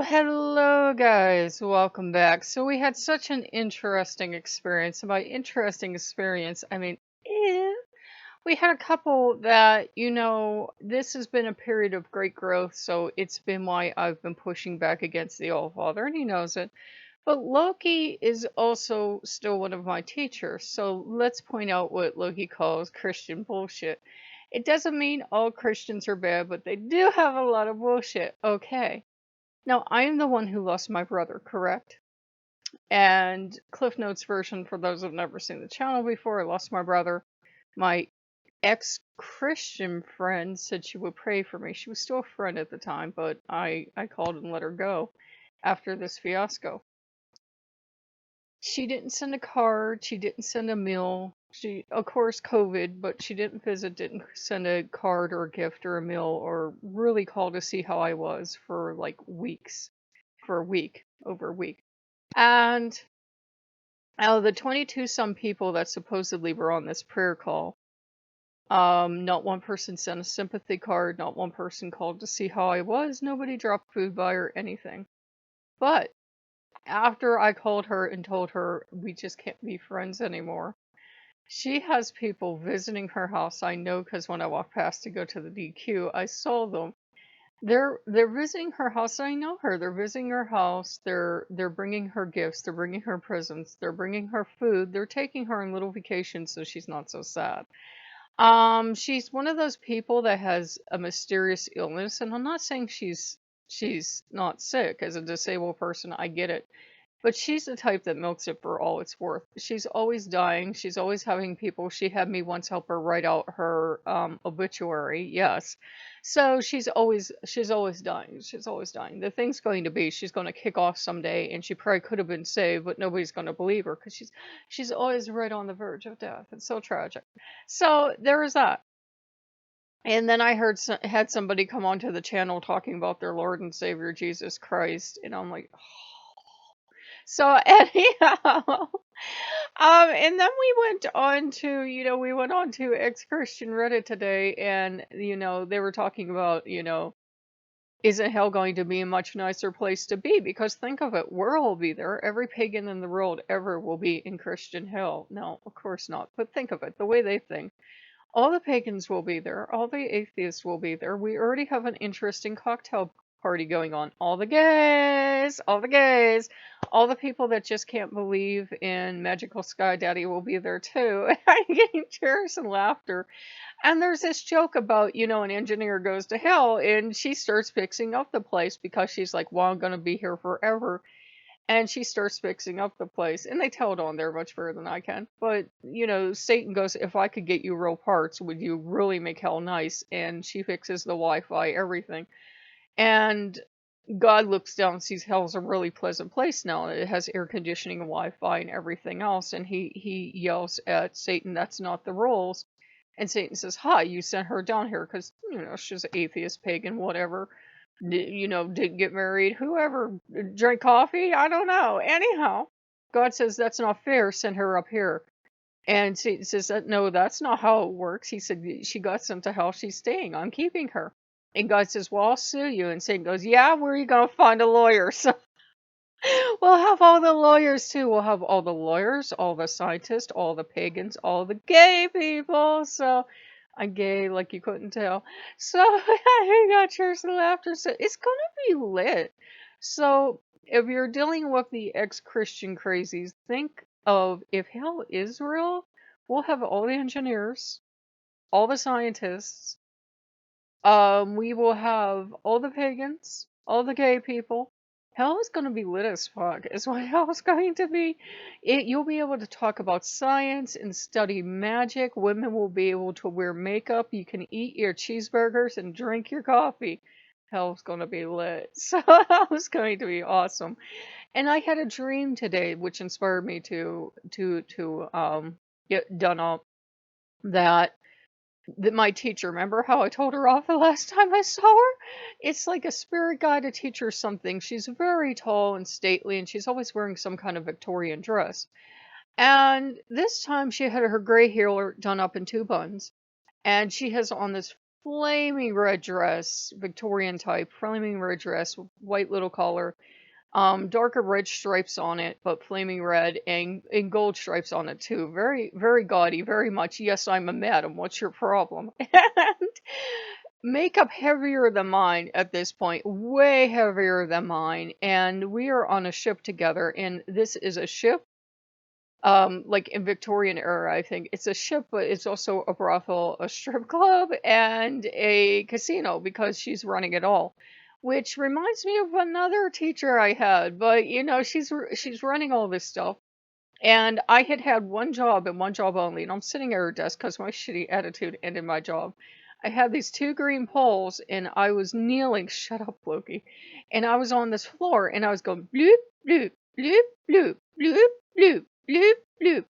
Hello, guys. Welcome back. So, we had such an interesting experience. And by interesting experience, I mean, we had a couple that, this has been a period of great growth. So, it's been why I've been pushing back against the All Father, and he knows it. But Loki is also still one of my teachers. So, let's point out what Loki calls Christian bullshit. It doesn't mean all Christians are bad, but they do have a lot of bullshit. Okay. Now, I am the one who lost my brother, correct? And Cliff Notes version, for those who've never seen the channel before, I lost my brother. My ex-Christian friend said she would pray for me. She was still a friend at the time, but I called and let her go after this fiasco. She didn't send a card. She didn't send a meal. She, of course, COVID, but she didn't visit, didn't send a card or a gift or a meal or really call to see how I was for like weeks. For a week, over a week. And out of the 22 some people that supposedly were on this prayer call, not one person sent a sympathy card, not one person called to see how I was, nobody dropped food by or anything. But after I called her and told her we just can't be friends anymore, she has people visiting her house. I know because when I walked past to go to the DQ, I saw them. They're visiting her house. I know her. They're visiting her house. They're bringing her gifts. They're bringing her presents. They're bringing her food. They're taking her on little vacations so she's not so sad. She's one of those people that has a mysterious illness, and I'm not saying she's not sick. As a disabled person, I get it. But she's the type that milks it for all it's worth. She's always dying. She's always having people. She had me once help her write out her obituary. Yes. So she's always dying. She's always dying. The thing's going to be she's going to kick off someday, and she probably could have been saved, but nobody's going to believe her because she's always right on the verge of death. It's so tragic. So there is that. And then I had somebody come onto the channel talking about their Lord and Savior Jesus Christ, and I'm like, so anyhow, and then we went on to ex-Christian Reddit today, and they were talking about, isn't hell going to be a much nicer place to be? Because think of it, we'll all be there. Every pagan in the world ever will be in Christian hell. No, of course not. But think of it, the way they think. All the pagans will be there. All the atheists will be there. We already have an interesting cocktail party going on. All the gays, all the people that just can't believe in magical sky daddy will be there too. I'm getting cheers and laughter. And there's this joke about, an engineer goes to hell and she starts fixing up the place because she's like, well, I'm going to be here forever. And she starts fixing up the place. And they tell it on there much better than I can. But, Satan goes, if I could get you real parts, would you really make hell nice? And she fixes the Wi-Fi, everything. And God looks down and sees hell's a really pleasant place now. It has air conditioning and Wi-Fi and everything else. And he yells at Satan, that's not the rules. And Satan says, hi, you sent her down here because, she's an atheist, pagan, whatever. Didn't get married, whoever, drank coffee, I don't know. Anyhow, God says, that's not fair, send her up here. And Satan says, no, that's not how it works. He said, she got sent to hell, she's staying, I'm keeping her. And God says, well, I'll sue you. And Satan goes, yeah, where are you going to find a lawyer? So we'll have all the lawyers too. We'll have all the lawyers, all the scientists, all the pagans, all the gay people. So I'm gay, like you couldn't tell. So I got cheers and laughter. So it's going to be lit. So if you're dealing with the ex-Christian crazies, think of if hell is real, we'll have all the engineers, all the scientists. We will have all the pagans, all the gay people. Hell is going to be lit as fuck, is what hell is going to be. You'll be able to talk about science and study magic. Women will be able to wear makeup. You can eat your cheeseburgers and drink your coffee. Hell's going to be lit. So hell's going to be awesome. And I had a dream today, which inspired me to get done up, that my teacher, remember how I told her off the last time I saw her? It's like a spirit guide to teach her something. She's very tall and stately, and she's always wearing some kind of Victorian dress. And this time she had her gray hair done up in two buns, and she has on this flaming red dress, Victorian type, flaming red dress, white little collar, darker red stripes on it, but flaming red and gold stripes on it too. Very, very gaudy, very much. Yes, I'm a madam. What's your problem? And makeup heavier than mine at this point, way heavier than mine. And we are on a ship together, and this is a ship like in Victorian era, I think. It's a ship, but it's also a brothel, a strip club, and a casino because she's running it all. Which reminds me of another teacher I had, but she's running all this stuff. And I had had one job and one job only, and I'm sitting at her desk because my shitty attitude ended my job. I had these two green poles, and I was kneeling. Shut up, Loki. And I was on this floor, and I was going bloop, bloop, bloop, bloop, bloop, bloop, bloop, bloop.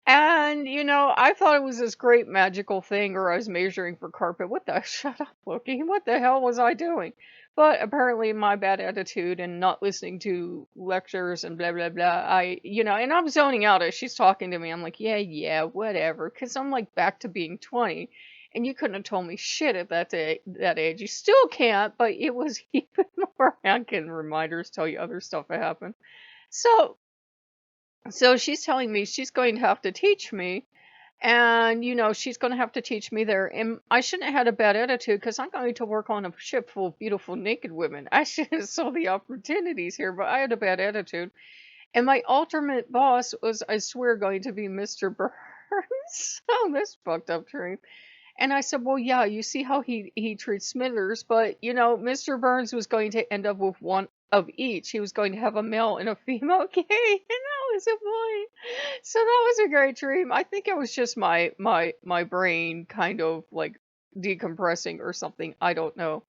And, I thought it was this great magical thing, or I was measuring for carpet. Shut up, Loki. What the hell was I doing? But apparently my bad attitude and not listening to lectures and blah, blah, blah. And I'm zoning out as she's talking to me. I'm like, yeah, yeah, whatever. Cause I'm like back to being 20. And you couldn't have told me shit at that age. You still can't, but it was even more. I can reminders tell you other stuff that happened. So, so she's telling me she's going to have to teach me, and she's going to have to teach me there. And I shouldn't have had a bad attitude because I'm going to work on a ship full of beautiful naked women. I should have saw the opportunities here, but I had a bad attitude. And my alternate boss was, I swear, going to be Mr. Burns. Oh, this fucked up dream. And I said, well, yeah, you see how he treats Smithers, but Mr. Burns was going to end up with one of each. He was going to have a male and a female gay, and that was a boy. So that was a great dream. I think it was just my brain kind of like decompressing or something. I don't know.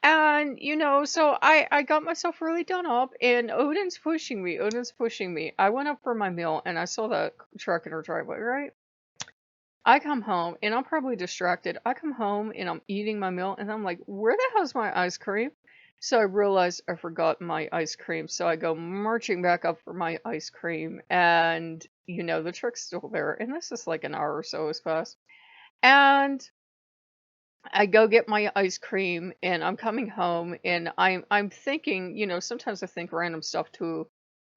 And so I got myself really done up, and Odin's pushing me. Odin's pushing me. I went up for my meal, and I saw that truck in her driveway, right? I come home and I'm probably distracted. I come home and I'm eating my meal and I'm like, where the hell's my ice cream? So I realized I forgot my ice cream. So I go marching back up for my ice cream, and the truck's still there. And this is like an hour or so has passed. And I go get my ice cream and I'm coming home and I'm thinking, sometimes I think random stuff to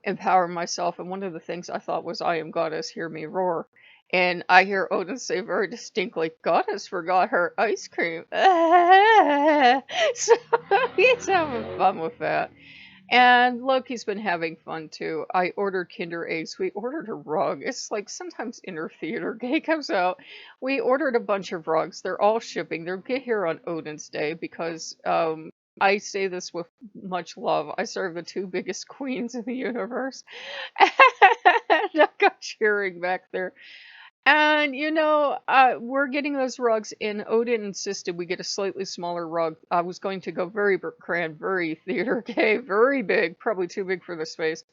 empower myself. And one of the things I thought was, I am goddess, hear me roar. And I hear Odin say very distinctly, goddess forgot her ice cream. So he's having fun with that. And Loki's been having fun too. I ordered Kinder Eggs. We ordered a rug. It's like sometimes Inner Theater Gay comes out. We ordered a bunch of rugs. They're all shipping. They'll get here on Odin's Day because I say this with much love. I serve the two biggest queens in the universe. And I got cheering back there. And we're getting those rugs, and Odin insisted we get a slightly smaller rug. I was going to go very grand, very theater gay, very big, probably too big for the space.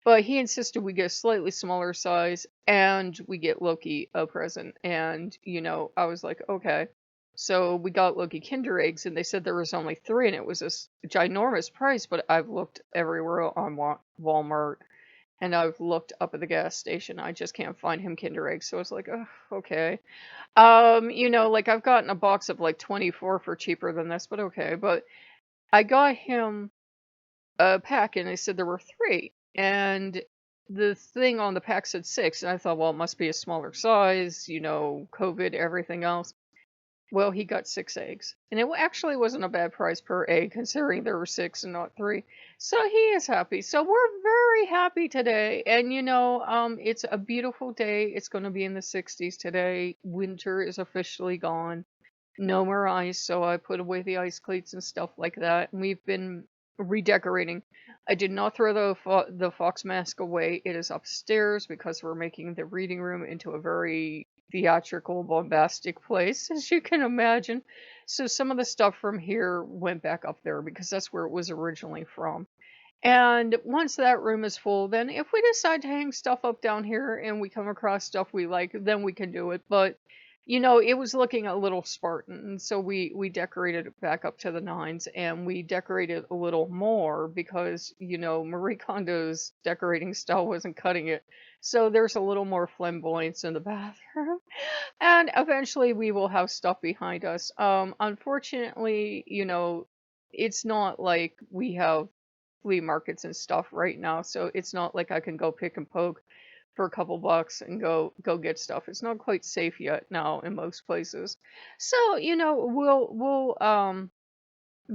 But he insisted we get a slightly smaller size, and we get Loki a present. And I was like, okay. So we got Loki Kinder Eggs, and they said there was only 3, and it was this ginormous price. But I've looked everywhere on Walmart, and I've looked up at the gas station. I just can't find him Kinder Eggs. So I was like, oh, okay. Like I've gotten a box of like 24 for cheaper than this, but okay. But I got him a pack, and they said there were 3. And the thing on the pack said 6. And I thought, well, it must be a smaller size, COVID, everything else. Well, he got 6 eggs. And it actually wasn't a bad price per egg, considering there were 6 and not 3. So he is happy. So we're very happy today. And it's a beautiful day. It's going to be in the 60s today. Winter is officially gone. No more ice. So I put away the ice cleats and stuff like that. And we've been redecorating. I did not throw the fox mask away. It is upstairs because we're making the reading room into a very theatrical, bombastic place, as you can imagine. So some of the stuff from here went back up there because that's where it was originally from. And once that room is full, then if we decide to hang stuff up down here and we come across stuff we like, then we can do it. But it was looking a little Spartan, so we decorated it back up to the nines, and we decorated a little more because, Marie Kondo's decorating style wasn't cutting it. So there's a little more flamboyance in the bathroom. And eventually we will have stuff behind us. Unfortunately, it's not like we have flea markets and stuff right now, so it's not like I can go pick and poke for a couple bucks and go get stuff. It's not quite safe yet now in most places. So, we'll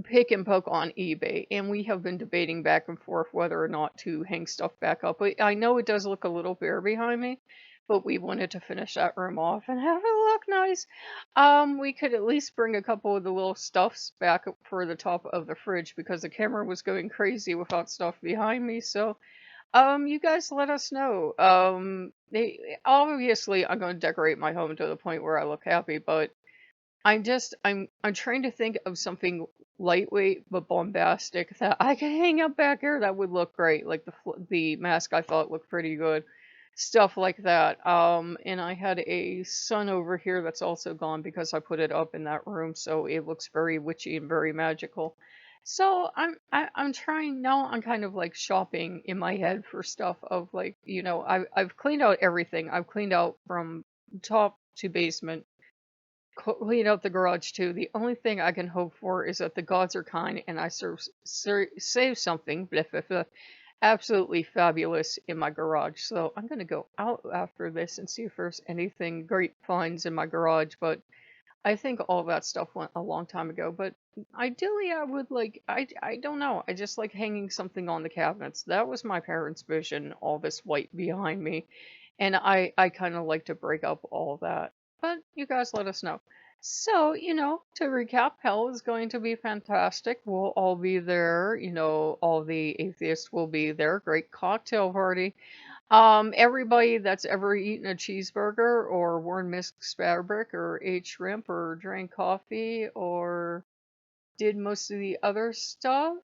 pick and poke on eBay, and we have been debating back and forth whether or not to hang stuff back up. But I know it does look a little bare behind me, but we wanted to finish that room off and have it look nice. We could at least bring a couple of the little stuffs back up for the top of the fridge because the camera was going crazy without stuff behind me. So, you guys let us know. Obviously, I'm going to decorate my home to the point where I look happy, but I'm trying to think of something lightweight but bombastic that I can hang up back here that would look great. Like the mask I thought looked pretty good. Stuff like that. And I had a sun over here that's also gone because I put it up in that room, so it looks very witchy and very magical. So I'm trying now. I'm kind of like shopping in my head for stuff of like, I've cleaned out everything. I've cleaned out from top to basement, clean out the garage too. The only thing I can hope for is that the gods are kind and I save something blah, blah, blah, absolutely fabulous in my garage. So I'm going to go out after this and see if there's anything great finds in my garage. But I think all that stuff went a long time ago. But ideally, I would like, I don't know. I just like hanging something on the cabinets. That was my parents' vision, all this white behind me. And I kind of like to break up all that. But you guys let us know. So, to recap, hell is going to be fantastic. We'll all be there. All the atheists will be there. Great cocktail party. Everybody that's ever eaten a cheeseburger or worn mixed fabric or ate shrimp or drank coffee or did most of the other stuff,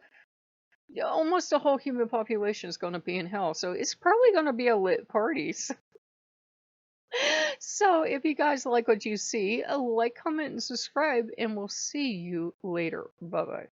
yeah, almost the whole human population is going to be in hell. So it's probably going to be a lit party. So if you guys like what you see, like, comment, and subscribe, and we'll see you later. Bye bye.